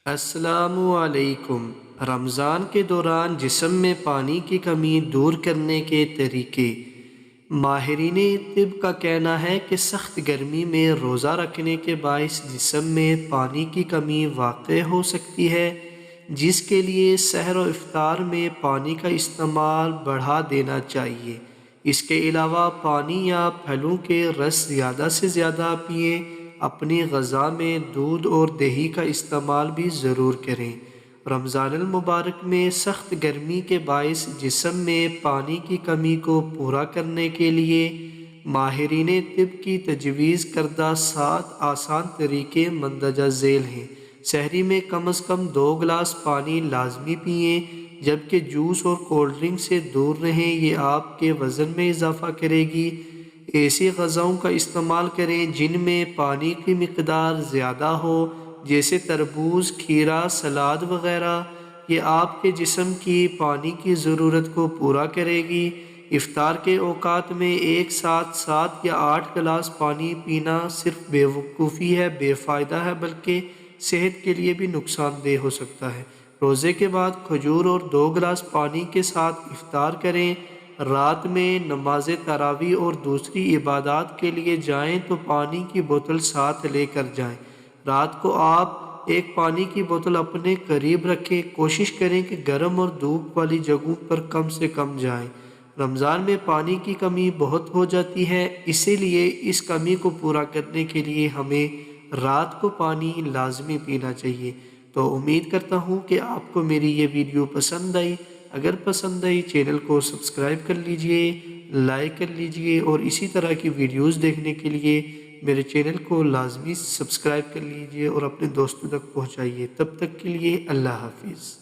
السلام علیکم۔ رمضان کے دوران جسم میں پانی کی کمی دور کرنے کے طریقے۔ ماہرین طب کا کہنا ہے کہ سخت گرمی میں روزہ رکھنے کے باعث جسم میں پانی کی کمی واقع ہو سکتی ہے، جس کے لیے سحر و افطار میں پانی کا استعمال بڑھا دینا چاہیے۔ اس کے علاوہ پانی یا پھلوں کے رس زیادہ سے زیادہ پئیں۔ اپنی غذا میں دودھ اور دہی کا استعمال بھی ضرور کریں۔ رمضان المبارک میں سخت گرمی کے باعث جسم میں پانی کی کمی کو پورا کرنے کے لیے ماہرین طب کی تجویز کردہ 7 آسان طریقے مندرجہ ذیل ہیں۔ سحری میں کم از کم 2 گلاس پانی لازمی پئیں، جبکہ جوس اور کولڈ ڈرنک سے دور رہیں، یہ آپ کے وزن میں اضافہ کرے گی۔ ایسی غذاؤں کا استعمال کریں جن میں پانی کی مقدار زیادہ ہو، جیسے تربوز، کھیرا، سلاد وغیرہ۔ یہ آپ کے جسم کی پانی کی ضرورت کو پورا کرے گی۔ افطار کے اوقات میں ایک ساتھ 7 یا 8 گلاس پانی پینا صرف بے وقوفی ہے، بے فائدہ ہے، بلکہ صحت کے لیے بھی نقصان دہ ہو سکتا ہے۔ روزے کے بعد کھجور اور 2 گلاس پانی کے ساتھ افطار کریں۔ رات میں نماز تراویح اور دوسری عبادات کے لیے جائیں تو پانی کی بوتل ساتھ لے کر جائیں۔ رات کو آپ ایک پانی کی بوتل اپنے قریب رکھیں۔ کوشش کریں کہ گرم اور دھوپ والی جگہوں پر کم سے کم جائیں۔ رمضان میں پانی کی کمی بہت ہو جاتی ہے، اسی لیے اس کمی کو پورا کرنے کے لیے ہمیں رات کو پانی لازمی پینا چاہیے۔ تو امید کرتا ہوں کہ آپ کو میری یہ ویڈیو پسند آئی۔ اگر پسند آئی چینل کو سبسکرائب کر لیجئے، لائک کر لیجئے، اور اسی طرح کی ویڈیوز دیکھنے کے لیے میرے چینل کو لازمی سبسکرائب کر لیجئے اور اپنے دوستوں تک پہنچائیے۔ تب تک کے لیے اللہ حافظ۔